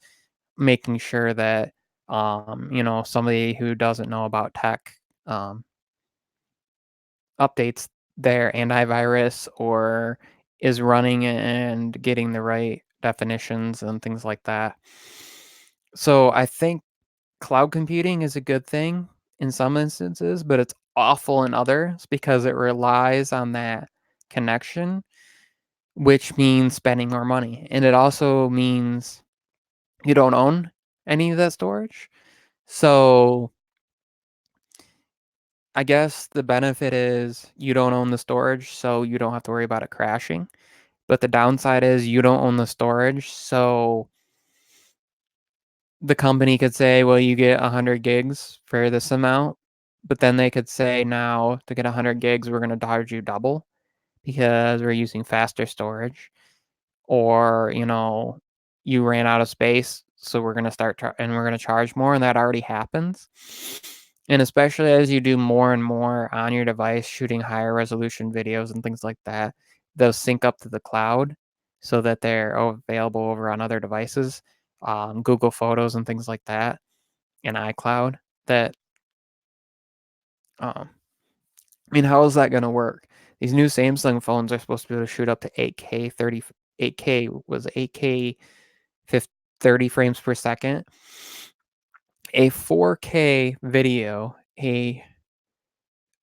making sure that, somebody who doesn't know about tech, um, updates their antivirus or is running and getting the right definitions and things like that. So I think cloud computing is a good thing in some instances, but it's awful in others because it relies on that connection, which means spending more money. And it also means you don't own any of that storage. So I guess the benefit is you don't own the storage, so you don't have to worry about it crashing. But the downside is you don't own the storage, so the company could say, "Well, you get 100 gigs for this amount," but then they could say, "Now, to get 100 gigs, we're gonna charge you double because we're using faster storage." Or, you ran out of space, so we're gonna and we're gonna charge more, and that already happens. And especially as you do more and more on your device, shooting higher resolution videos and things like that, they'll sync up to the cloud so that they're available over on other devices, Google Photos and things like that, and iCloud. That, um, I mean, how is that gonna work? These new Samsung phones are supposed to be able to shoot up to 8K 8K was 8K 30 frames per second. A 4K video,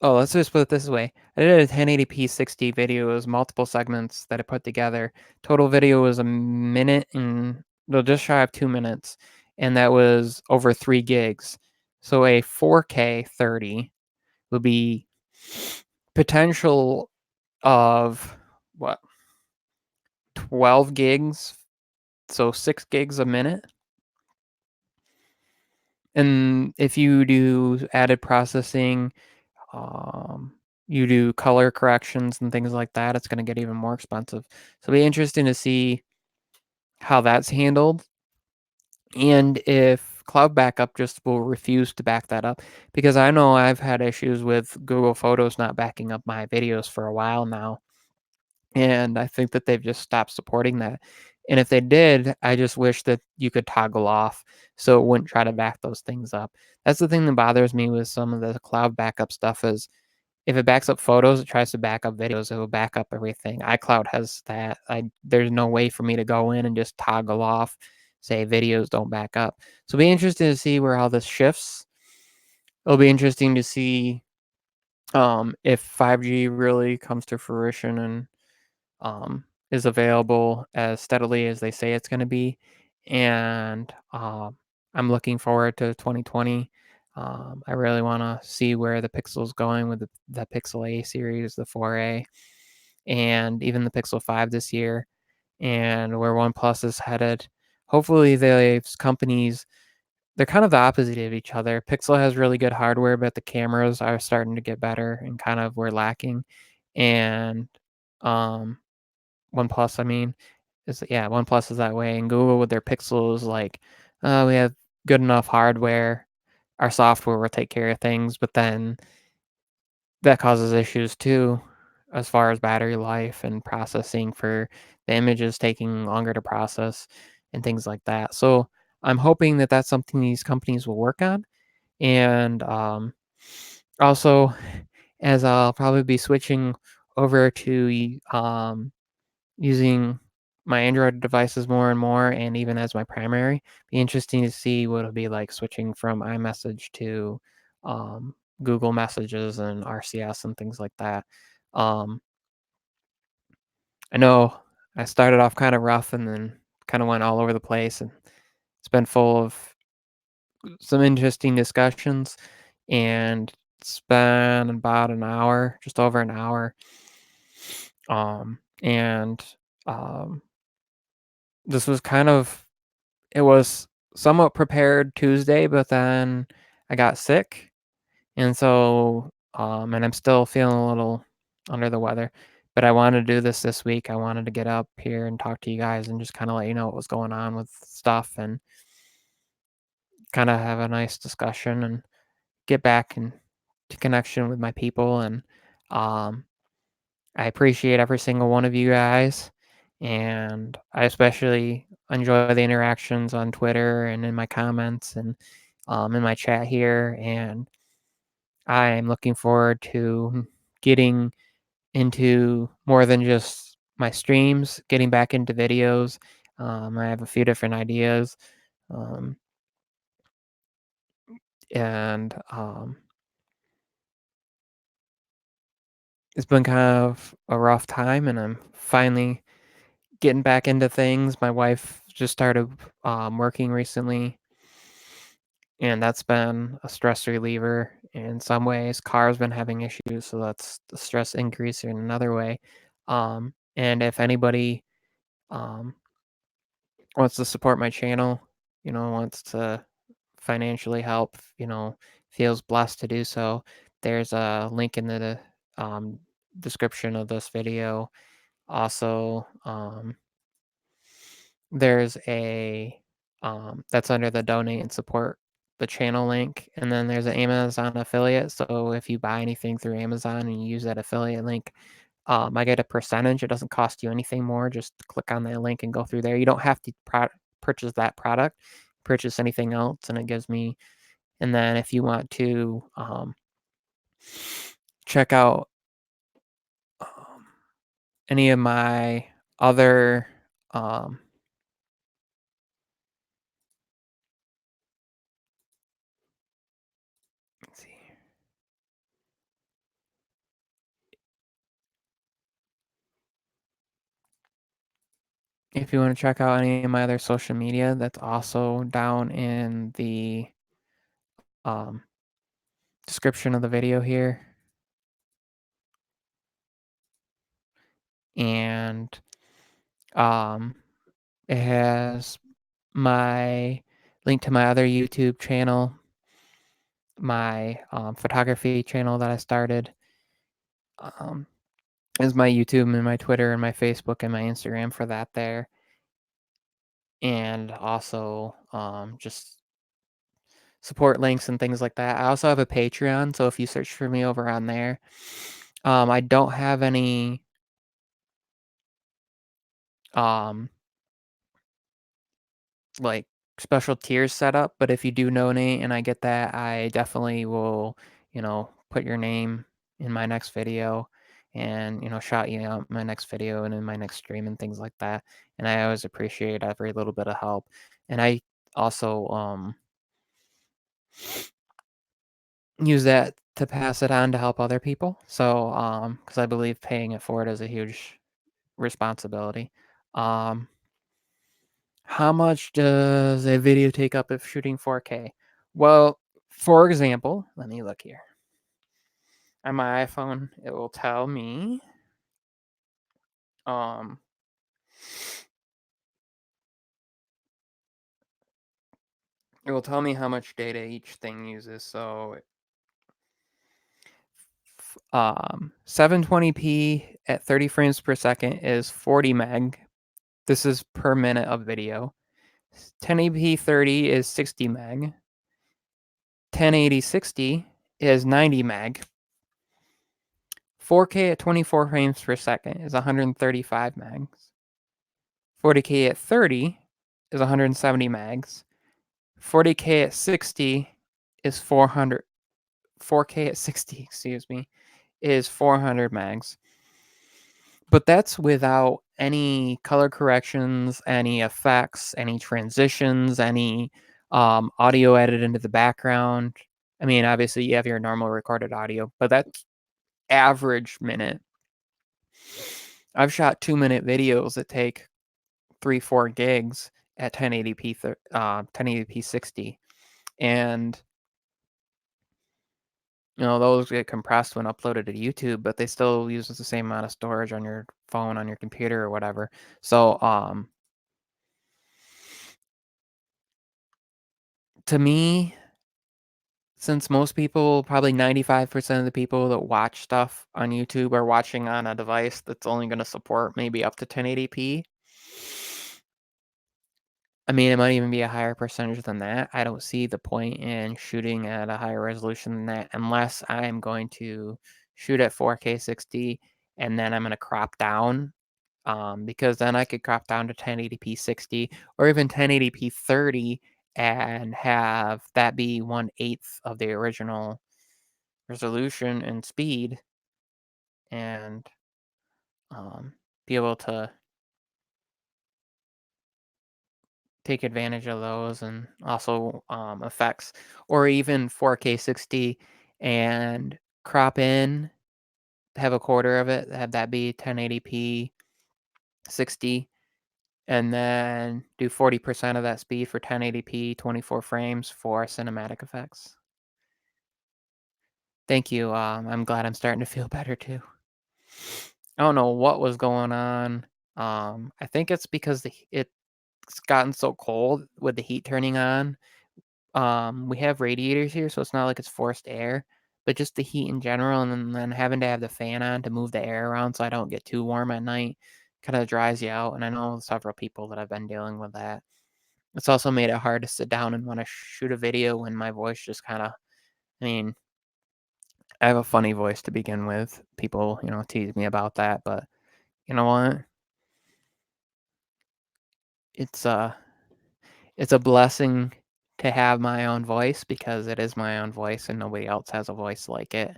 let's just put it this way. I did a 1080p 60 video. It was multiple segments that I put together. Total video was a minute and, well, just shy of 2 minutes, and that was over 3 gigs. So a 4K 30 would be potential of what, 12 gigs, so 6 gigs a minute. And if you do added processing, um, you do color corrections and things like that, it's gonna get even more expensive. So it'll be interesting to see how that's handled and if cloud backup just will refuse to back that up. Because I know I've had issues with Google Photos not backing up my videos for a while now, and I think that they've just stopped supporting that. And if they did, I just wish that you could toggle off so it wouldn't try to back those things up. That's the thing that bothers me with some of the cloud backup stuff is if it backs up photos, it tries to back up videos, it will back up everything. iCloud has that. There's no way for me to go in and just toggle off, say videos don't back up. So it'll be interesting to see where all this shifts. It'll be interesting to see if 5G really comes to fruition and is available as steadily as they say it's going to be. And I'm looking forward to 2020. I really want to see where the Pixel's going with the Pixel A series, the 4A, and even the Pixel 5 this year, and where OnePlus is headed. Hopefully, these companies, they're kind of the opposite of each other. Pixel has really good hardware, but the cameras are starting to get better and kind of were lacking. And um, OnePlus, I mean, OnePlus is that way, and Google with their Pixels, like, we have good enough hardware, our software will take care of things, but then that causes issues too, as far as battery life and processing for the images taking longer to process and things like that. So I'm hoping that that's something these companies will work on, and also as I'll probably be switching over to using my Android devices more and more, and even as my primary. Be interesting to see what it'll be like switching from iMessage to um, Google Messages and RCS and things like that. Um, I know I started off kind of rough and then kind of went all over the place, and it's been full of some interesting discussions, and it's been about an hour, just over an hour. And this was kind of it was somewhat prepared Tuesday, but then I got sick, and so and I'm still feeling a little under the weather. But I wanted to do this week. I wanted to get up here and talk to you guys and just kind of let you know what was going on with stuff and kind of have a nice discussion and get back and to connection with my people. And um, I appreciate every single one of you guys, and I especially enjoy the interactions on Twitter and in my comments and in my chat here. And I'm looking forward to getting into more than just my streams, getting back into videos. I have a few different ideas, um, and it's been kind of a rough time, and I'm finally getting back into things. My wife just started working recently, and that's been a stress reliever in some ways. Car's been having issues, so that's the stress increase in another way. And if anybody um, wants to support my channel, wants to financially help, feels blessed to do so, there's a link in the description of this video. Also, there's a that's under the donate and support the channel link, and then there's an Amazon affiliate. So if you buy anything through Amazon and you use that affiliate link, I get a percentage. It doesn't cost you anything more. Just click on that link and go through there. You don't have to purchase that product, purchase anything else, and it gives me. And then if you want to check out um, any of my other let's see. If you want to check out any of my other social media, that's also down in the um, description of the video here. And um, it has my link to my other YouTube channel, my photography channel that I started. Um, is my YouTube and my Twitter and my Facebook and my Instagram for that there. And also just support links and things like that. I also have a Patreon, so if you search for me over on there, I don't have any um like special tiers set up, but if you do donate and I get that, I definitely will, put your name in my next video and, shout you out in my next video and in my next stream and things like that. And I always appreciate every little bit of help. And I also use that to pass it on to help other people. So, because I believe paying it forward is a huge responsibility. Um, how much does a video take up if shooting 4K? Well, for example, let me look here. On my iPhone, it will tell me um it will tell me how much data each thing uses. So 720p at 30 frames per second is 40 meg. This is per minute of video. 1080p 30 is 60 meg. 1080 60 is 90 meg. 4K at 24 frames per second is 135 megs. 40K at 30 is 170 megs. 40K at 60 is 400. 4K at 60, excuse me, is 400 megs. But that's without any color corrections, any effects, any transitions, any audio edited into the background. I mean, obviously you have your normal recorded audio, but that's average minute. I've shot 2-minute videos that take 3-4 gigs at 1080p 60, and those get compressed when uploaded to YouTube, but they still use the same amount of storage on your phone, on your computer, or whatever. So to me, since most people, probably 95% of the people that watch stuff on YouTube are watching on a device that's only going to support maybe up to 1080p. I mean, it might even be a higher percentage than that. I don't see the point in shooting at a higher resolution than that unless I'm going to shoot at 4K 60 and then I'm going to crop down, because then I could crop down to 1080p 60 or even 1080p 30 and have that be 1/8 of the original resolution and speed, and be able to take advantage of those, and also effects, or even 4K 60 and crop in, have a quarter of it, have that be 1080p 60, and then do 40% of that speed for 1080p 24 frames for cinematic effects. Thank you. I'm glad I'm starting to feel better too. I don't know what was going on. I think it's because it's gotten so cold with the heat turning on. We have radiators here, so it's not like it's forced air, but just the heat in general, and then having to have the fan on to move the air around so I don't get too warm at night kind of dries you out. And I know several people that have been dealing with that. It's also made it hard to sit down and want to shoot a video when my voice just kind of, I mean, I have a funny voice to begin with. People, tease me about that, but you know what? It's a it's a blessing to have my own voice because it is my own voice and nobody else has a voice like it.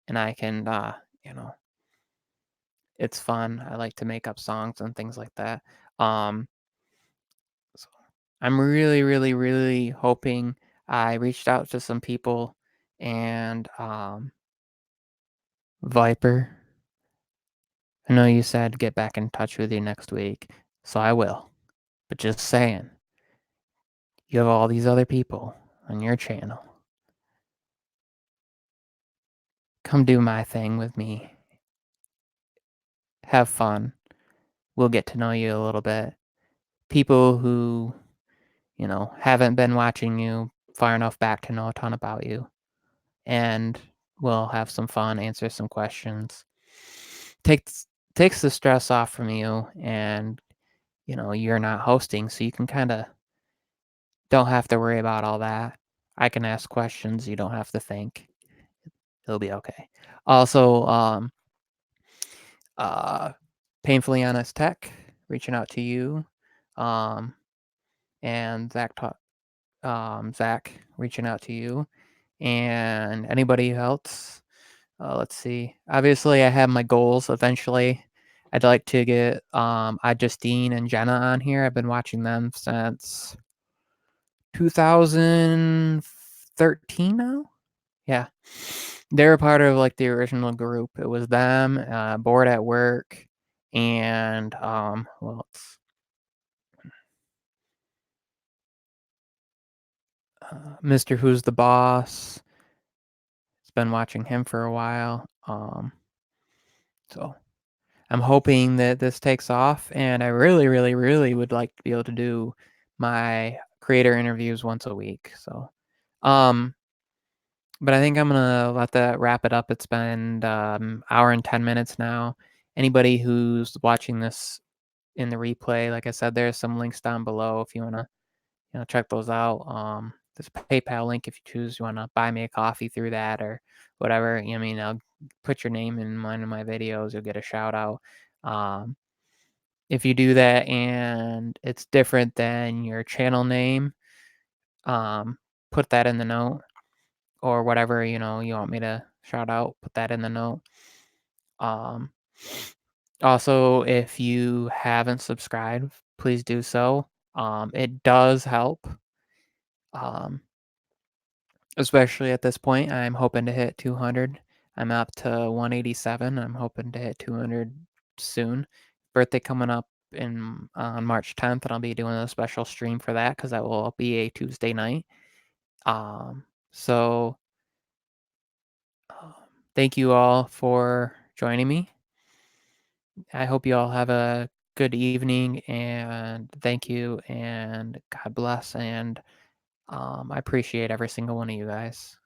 And I can, you know, it's fun. I like to make up songs and things like that. Um, so I'm really, really, really hoping. I reached out to some people, and Viper, I know you said get back in touch with you next week, so I will. But just saying, you have all these other people on your channel. Come do my thing with me. Have fun. We'll get to know you a little bit. People who, haven't been watching you far enough back to know a ton about you. And we'll have some fun, answer some questions. Takes the stress off from you, and you're not hosting, so you can kind of don't have to worry about all that. I can ask questions, you don't have to think. It'll be okay. Also, uh Painfully Honest Tech reaching out to you, um and Zach reaching out to you, and anybody else. Let's see. Obviously, I have my goals eventually. I'd like to get Justine and Jenna on here. I've been watching them since 2013 now. Yeah. They're a part of like the original group. It was them, Bored at Work, and well, it's Mr. Who's the Boss. It's been watching him for a while. So I'm hoping that this takes off, and I really, really, really would like to be able to do my creator interviews once a week. So, um, but I think I'm gonna let that wrap it up. It's been hour and 10 minutes now. Anybody who's watching this in the replay, like I said, there's some links down below if you wanna check those out. There's a PayPal link if you choose. You wanna buy me a coffee through that or whatever. I mean, I'll put your name in one of my videos. You'll get a shout out. Um, if you do that and it's different than your channel name, put that in the note, or whatever you want me to shout out. Put that in the note. Um, Also, if you haven't subscribed, please do so. It does help, um, especially at this point. I'm hoping to hit 200. I'm up to 187. I'm hoping to hit 200 soon. Birthday coming up in on March 10th, and I'll be doing a special stream for that because that will be a Tuesday night. Um, so um, thank you all for joining me. I hope you all have a good evening, and thank you, and God bless, and I appreciate every single one of you guys.